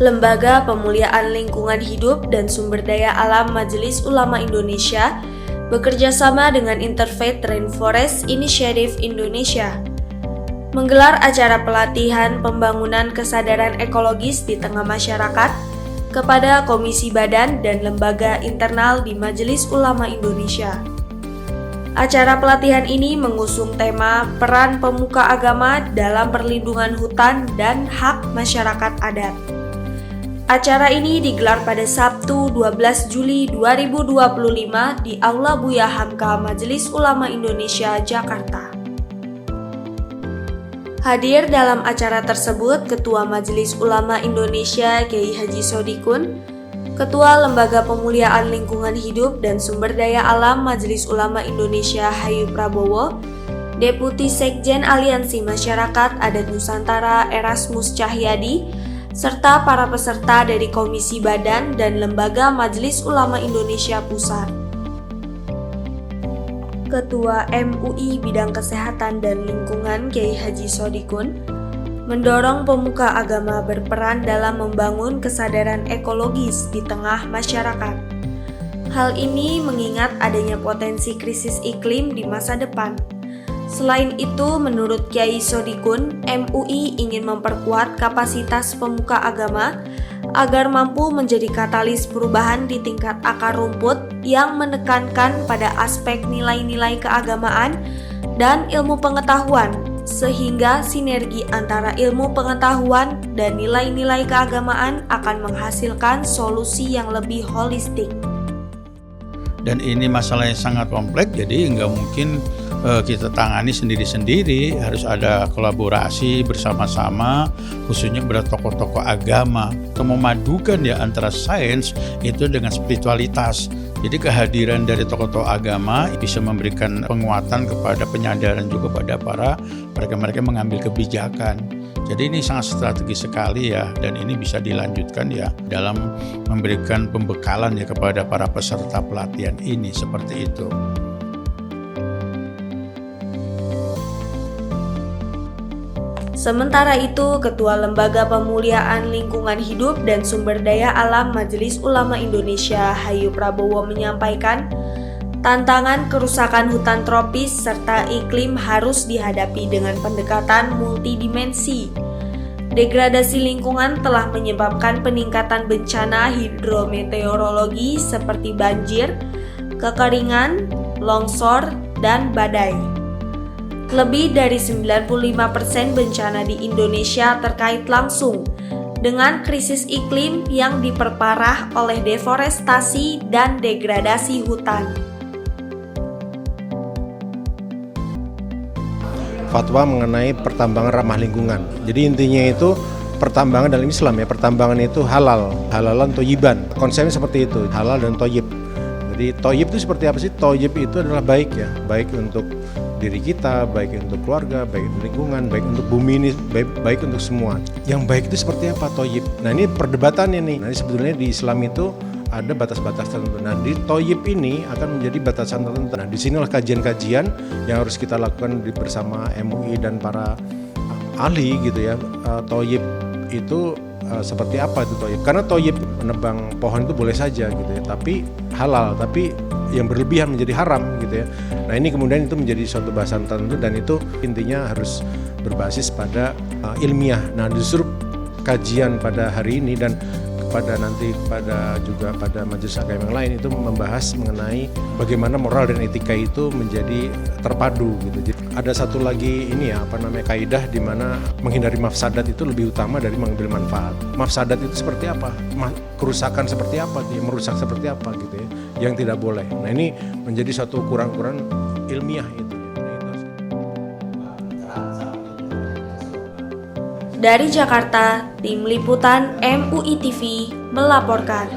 Lembaga Pemuliaan Lingkungan Hidup dan Sumber Daya Alam Majelis Ulama Indonesia bekerja sama dengan Interfaith Rainforest Initiative Indonesia menggelar acara pelatihan pembangunan kesadaran ekologis di tengah masyarakat kepada komisi badan dan lembaga internal di Majelis Ulama Indonesia. Acara pelatihan ini mengusung tema peran pemuka agama dalam perlindungan hutan dan hak masyarakat adat. Acara ini digelar pada Sabtu 12 Juli 2025 di Aula Buya Hamka Majelis Ulama Indonesia, Jakarta. Hadir dalam acara tersebut Ketua Majelis Ulama Indonesia Kiai Haji Sodikun, Ketua Lembaga Pemuliaan Lingkungan Hidup dan Sumber Daya Alam Majelis Ulama Indonesia Hayu Prabowo, Deputi Sekjen Aliansi Masyarakat Adat Nusantara Erasmus Cahyadi, serta para peserta dari Komisi Badan dan Lembaga Majelis Ulama Indonesia Pusat. Ketua MUI Bidang Kesehatan dan Lingkungan Kiai Haji Sodikun mendorong pemuka agama berperan dalam membangun kesadaran ekologis di tengah masyarakat. Hal ini mengingat adanya potensi krisis iklim di masa depan. Selain itu, menurut Kiai Sodikun, MUI ingin memperkuat kapasitas pemuka agama agar mampu menjadi katalis perubahan di tingkat akar rumput yang menekankan pada aspek nilai-nilai keagamaan dan ilmu pengetahuan, sehingga sinergi antara ilmu pengetahuan dan nilai-nilai keagamaan akan menghasilkan solusi yang lebih holistik. Dan ini masalah yang sangat kompleks, jadi nggak mungkin kita tangani sendiri-sendiri, harus ada kolaborasi bersama-sama, khususnya kepada tokoh-tokoh agama. Kita memadukan ya antara sains itu dengan spiritualitas. Jadi kehadiran dari tokoh-tokoh agama bisa memberikan penguatan kepada penyadaran juga pada para mereka-mereka mengambil kebijakan. Jadi ini sangat strategis sekali ya, dan ini bisa dilanjutkan ya dalam memberikan pembekalan ya kepada para peserta pelatihan ini, seperti itu. Sementara itu, Ketua Lembaga Pemuliaan Lingkungan Hidup dan Sumber Daya Alam Majelis Ulama Indonesia Hayu Prabowo menyampaikan, tantangan kerusakan hutan tropis serta iklim harus dihadapi dengan pendekatan multidimensi. Degradasi lingkungan telah menyebabkan peningkatan bencana hidrometeorologi seperti banjir, kekeringan, longsor, dan badai. Lebih dari 95% bencana di Indonesia terkait langsung dengan krisis iklim yang diperparah oleh deforestasi dan degradasi hutan. Fatwa mengenai pertambangan ramah lingkungan. Jadi intinya itu pertambangan dalam Islam ya, pertambangan itu halal, halalan toyiban. Konsepnya seperti itu, halal dan toyib. Jadi toyib itu seperti apa sih? Toyib itu adalah baik ya, baik untuk diri kita, baik untuk keluarga, baik untuk lingkungan, baik untuk bumi ini, baik untuk semua. Yang baik itu seperti apa toyib? Nah ini perdebatannya nih. Nah sebetulnya di Islam itu ada batas-batas tertentu. Nah di toyib ini akan menjadi batasan tertentu. Nah disinilah kajian-kajian yang harus kita lakukan bersama MUI dan para ahli gitu ya. Toyib itu seperti apa itu toyib? Karena toyib menebang pohon itu boleh saja gitu ya, tapi halal, tapi yang berlebihan menjadi haram gitu ya. Nah ini kemudian itu menjadi suatu bahasan tertentu dan itu intinya harus berbasis pada ilmiah. Nah justru kajian pada hari ini dan pada majelis agama yang lain itu membahas mengenai bagaimana moral dan etika itu menjadi terpadu gitu. Jadi ada satu lagi ini ya kaidah di mana menghindari mafsadat itu lebih utama dari mengambil manfaat. Mafsadat itu seperti apa? Kerusakan seperti apa? Merusak seperti apa gitu ya? Yang tidak boleh. Nah ini menjadi suatu ukuran-ukuran ilmiah itu. Dari Jakarta, Tim Liputan MUI TV melaporkan.